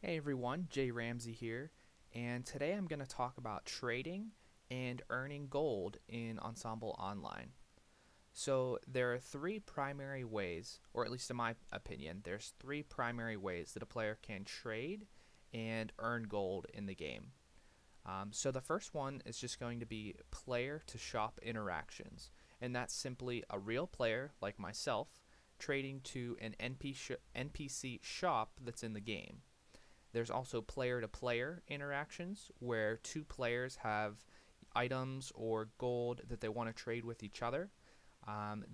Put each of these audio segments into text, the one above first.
Hey everyone, JRamsey here, and today I'm going to talk about trading and earning gold in Ensemble Online. So there are three primary ways, or at least in my opinion, there's three primary ways that a player can trade and earn gold in the game. So the first one is just going to be player to shop interactions, and that's simply a real player like myself trading to an NPC shop that's in the game. There's also player-to-player interactions where two players have items or gold that they want to trade with each other.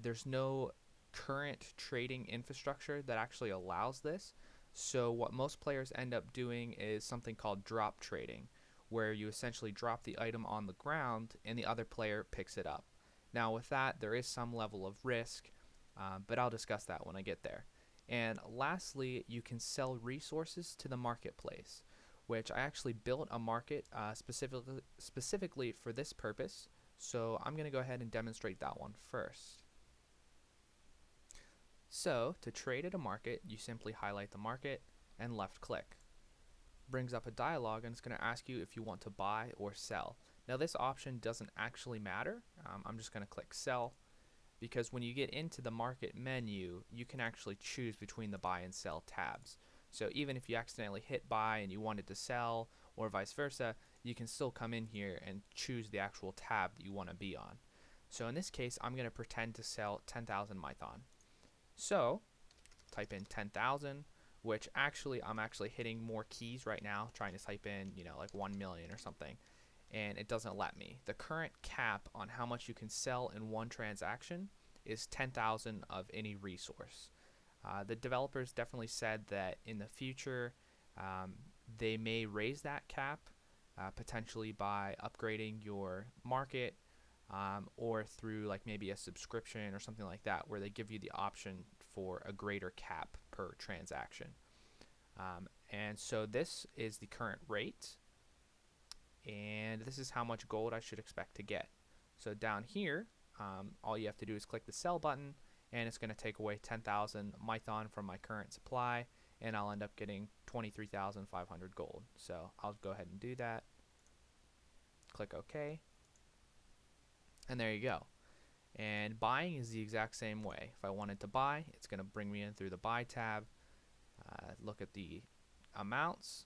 There's no current trading infrastructure that actually allows this. So what most players end up doing is something called drop trading, where you essentially drop the item on the ground and the other player picks it up. Now with that, there is some level of risk, but I'll discuss that when I get there. And lastly, you can sell resources to the marketplace, which I actually built a market specifically for this purpose. So I'm going to go ahead and demonstrate that one first. So to trade at a market, you simply highlight the market and left click. Brings up a dialog and it's going to ask you if you want to buy or sell. Now this option doesn't actually matter. I'm just going to click sell, because when you get into the market menu, you can actually choose between the buy and sell tabs. So even if you accidentally hit buy and you wanted to sell, or vice versa, you can still come in here and choose the actual tab that you want to be on. So in this case, I'm going to pretend to sell 10,000 Mython. So type in 10,000, which actually I'm actually hitting more keys right now, trying to type in, like 1 million or something, and it doesn't let me. The current cap on how much you can sell in one transaction is 10,000 of any resource. The developers definitely said that in the future they may raise that cap, potentially by upgrading your market, or through like maybe a subscription or something like that, where they give you the option for a greater cap per transaction. And so this is the current rate, and this is how much gold I should expect to get. So down here, all you have to do is click the sell button, and it's going to take away 10,000 Mython from my current supply, and I'll end up getting 23,500 gold. So I'll go ahead and do that. Click OK, and there you go. And buying is the exact same way. If I wanted to buy, it's going to bring me in through the buy tab. Look at the amounts,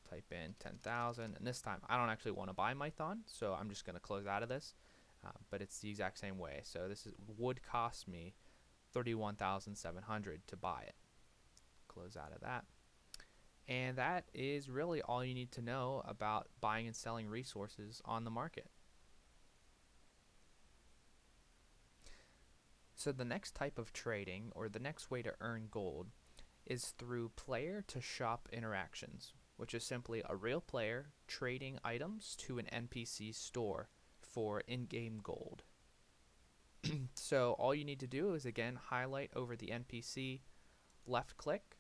type in 10,000, and this time I don't actually want to buy Mython, so I'm just going to close out of this, but it's the exact same way. So this would cost me 31,700 to buy it. Close out of that. And that is really all you need to know about buying and selling resources on the market. So the next type of trading, or the next way to earn gold, is through player to shop interactions, which is simply a real player trading items to an NPC store for in-game gold. So all you need to do is again highlight over the NPC, left click,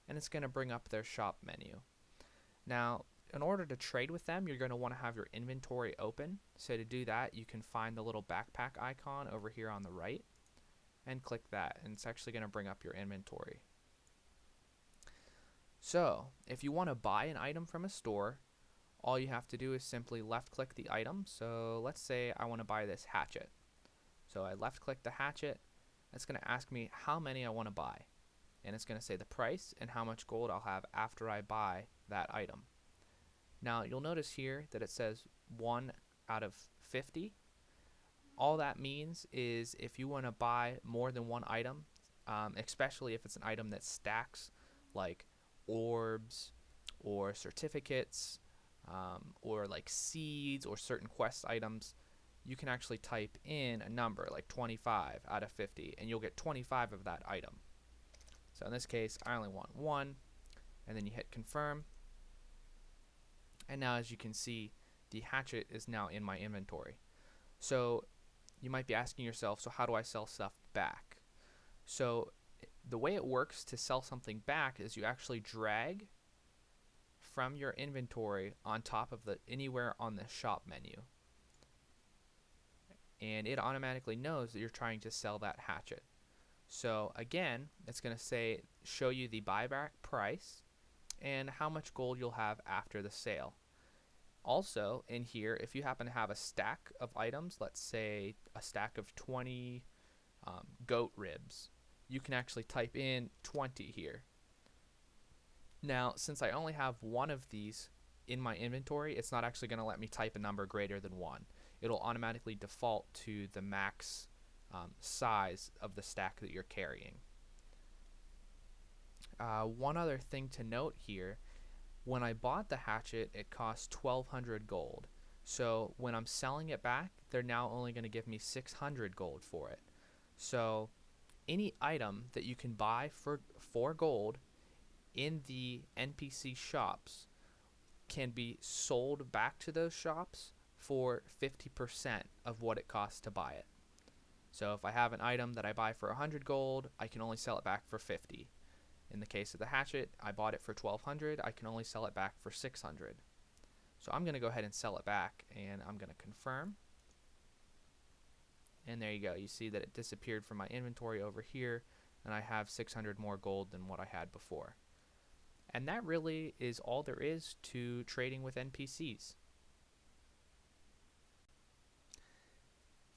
and it's going to bring up their shop menu. Now in order to trade with them, you're going to want to have your inventory open. So to do that, you can find the little backpack icon over here on the right and click that, and it's actually going to bring up your inventory. So if you want to buy an item from a store, all you have to do is simply left click the item. So let's say I want to buy this hatchet. So I left click the hatchet. It's going to ask me how many I want to buy, and it's going to say the price and how much gold I'll have after I buy that item. Now you'll notice here that it says 1 out of 50. All that means is if you want to buy more than one item, especially if it's an item that stacks, like orbs or certificates, or like seeds or certain quest items, you can actually type in a number like 25 out of 50 and you'll get 25 of that item. So in this case I only want one, and then you hit confirm, and now as you can see, the hatchet is now in my inventory. So you might be asking yourself, so how do I sell stuff back? So the way it works to sell something back is you actually drag from your inventory on top of anywhere on the shop menu, and it automatically knows that you're trying to sell that hatchet. So again, it's going to say show you the buyback price and how much gold you'll have after the sale. Also, in here, if you happen to have a stack of items, let's say a stack of 20 goat ribs, you can actually type in 20 here. Now, since I only have one of these in my inventory, it's not actually going to let me type a number greater than 1. It'll automatically default to the max size of the stack that you're carrying. One other thing to note here, when I bought the hatchet, it cost 1,200 gold. So when I'm selling it back, they're now only going to give me 600 gold for it. So any item that you can buy for 4 gold in the NPC shops can be sold back to those shops for 50% of what it costs to buy it. So if I have an item that I buy for 100 gold, I can only sell it back for 50. In the case of the hatchet, I bought it for 1,200, I can only sell it back for 600. So I'm going to go ahead and sell it back, and I'm going to confirm. And there you go. You see that it disappeared from my inventory over here, and I have 600 more gold than what I had before. And that really is all there is to trading with NPCs.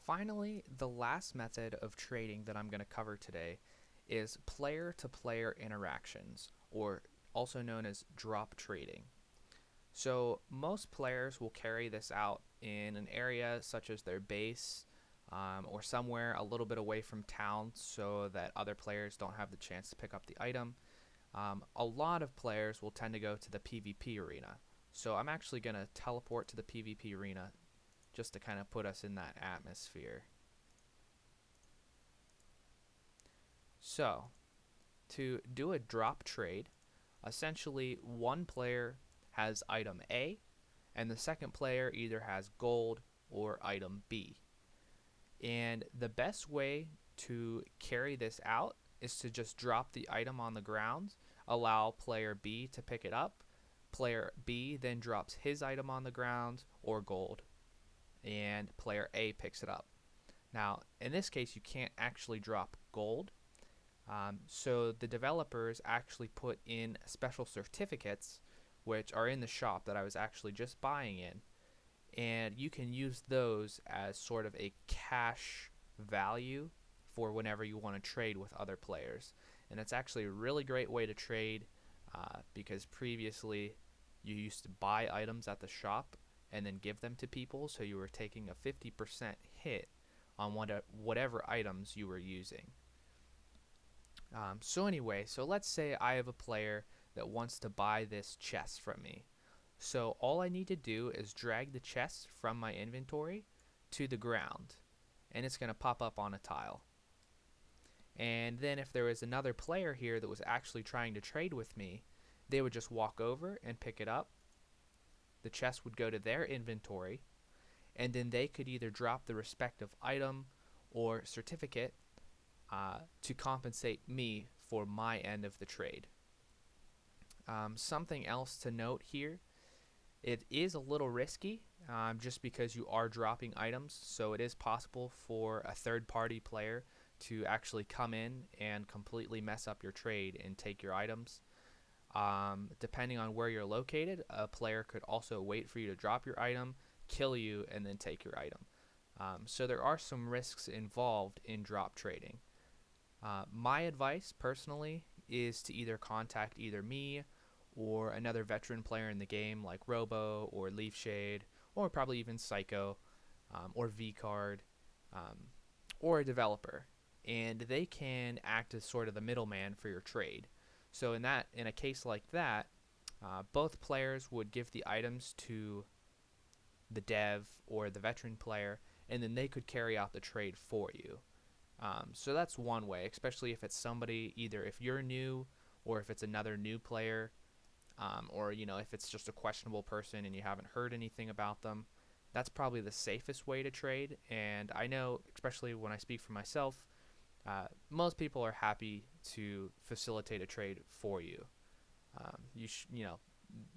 Finally, the last method of trading that I'm going to cover today is player-to-player interactions, or also known as drop trading. So most players will carry this out in an area such as their base, or somewhere a little bit away from town so that other players don't have the chance to pick up the item. A lot of players will tend to go to the PvP arena. So I'm actually going to teleport to the PvP arena just to kind of put us in that atmosphere. So to do a drop trade, essentially one player has item A and the second player either has gold or item B. And the best way to carry this out is to just drop the item on the ground, allow player B to pick it up. Player B then drops his item on the ground or gold, and player A picks it up. Now, in this case, you can't actually drop gold. So the developers actually put in special certificates, which are in the shop that I was actually just buying in. And you can use those as sort of a cash value for whenever you want to trade with other players. And it's actually a really great way to trade because previously you used to buy items at the shop and then give them to people, so you were taking a 50% hit on whatever items you were using. So anyway, so let's say I have a player that wants to buy this chest from me. So all I need to do is drag the chest from my inventory to the ground, and it's going to pop up on a tile. And then if there was another player here that was actually trying to trade with me, they would just walk over and pick it up. The chest would go to their inventory, and then they could either drop the respective item or certificate to compensate me for my end of the trade. Something else to note here, it is a little risky just because you are dropping items, so it is possible for a third-party player to actually come in and completely mess up your trade and take your items. Depending on where you're located, a player could also wait for you to drop your item, kill you, and then take your item. So there are some risks involved in drop trading. My advice personally is to either contact either me or another veteran player in the game like Robo or Leafshade or probably even Psycho or VCard or a developer, and they can act as sort of the middleman for your trade. So in a case like that, both players would give the items to the dev or the veteran player, and then they could carry out the trade for you. So that's one way, especially if it's somebody, either if you're new or if it's another new player, or if it's just a questionable person and you haven't heard anything about them. That's probably the safest way to trade. And I know, especially when I speak for myself, most people are happy to facilitate a trade for you.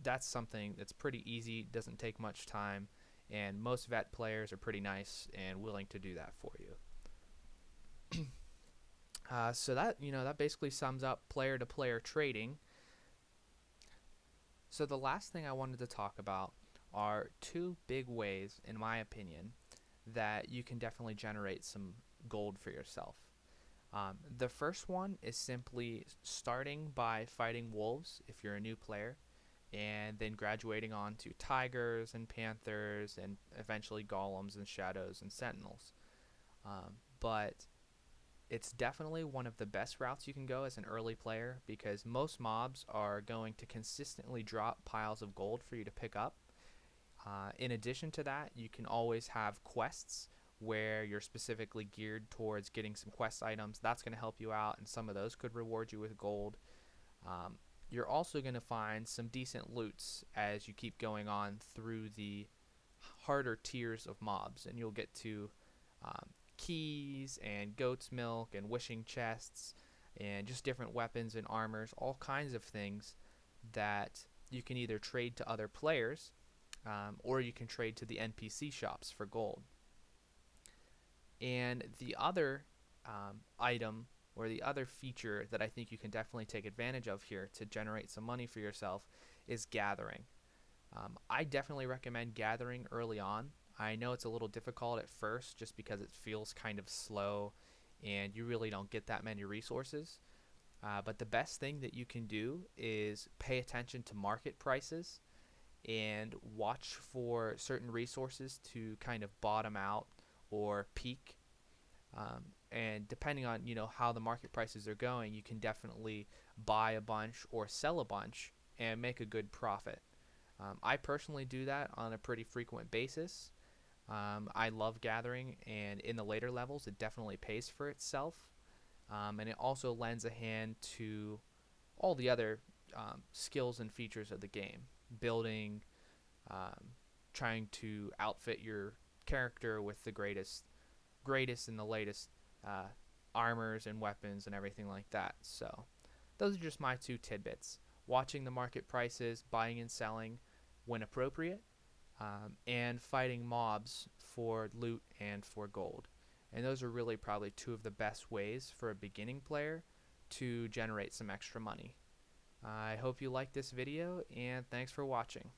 That's something that's pretty easy, doesn't take much time, and most vet players are pretty nice and willing to do that for you. So that basically sums up player-to-player trading. So the last thing I wanted to talk about are two big ways, in my opinion, that you can definitely generate some gold for yourself. The first one is simply starting by fighting wolves if you're a new player, and then graduating on to tigers and panthers, and eventually golems and shadows and sentinels. But it's definitely one of the best routes you can go as an early player because most mobs are going to consistently drop piles of gold for you to pick up. In addition to that, you can always have quests where you're specifically geared towards getting some quest items. That's going to help you out, and some of those could reward you with gold. You're also going to find some decent loots as you keep going on through the harder tiers of mobs, and you'll get to keys and goat's milk and wishing chests and just different weapons and armors, all kinds of things that you can either trade to other players or you can trade to the NPC shops for gold. And the other item or the other feature that I think you can definitely take advantage of here to generate some money for yourself is gathering. I definitely recommend gathering early on. I know it's a little difficult at first just because it feels kind of slow and you really don't get that many resources. But the best thing that you can do is pay attention to market prices and watch for certain resources to kind of bottom out or peak. And depending on how the market prices are going, you can definitely buy a bunch or sell a bunch and make a good profit. I personally do that on a pretty frequent basis. I love gathering, and in the later levels it definitely pays for itself, and it also lends a hand to all the other skills and features of the game, building, trying to outfit your character with the greatest and the latest armors and weapons and everything like that. So those are just my two tidbits: watching the market prices, buying and selling when appropriate, and fighting mobs for loot and for gold. And those are really probably two of the best ways for a beginning player to generate some extra money. I hope you liked this video, and thanks for watching.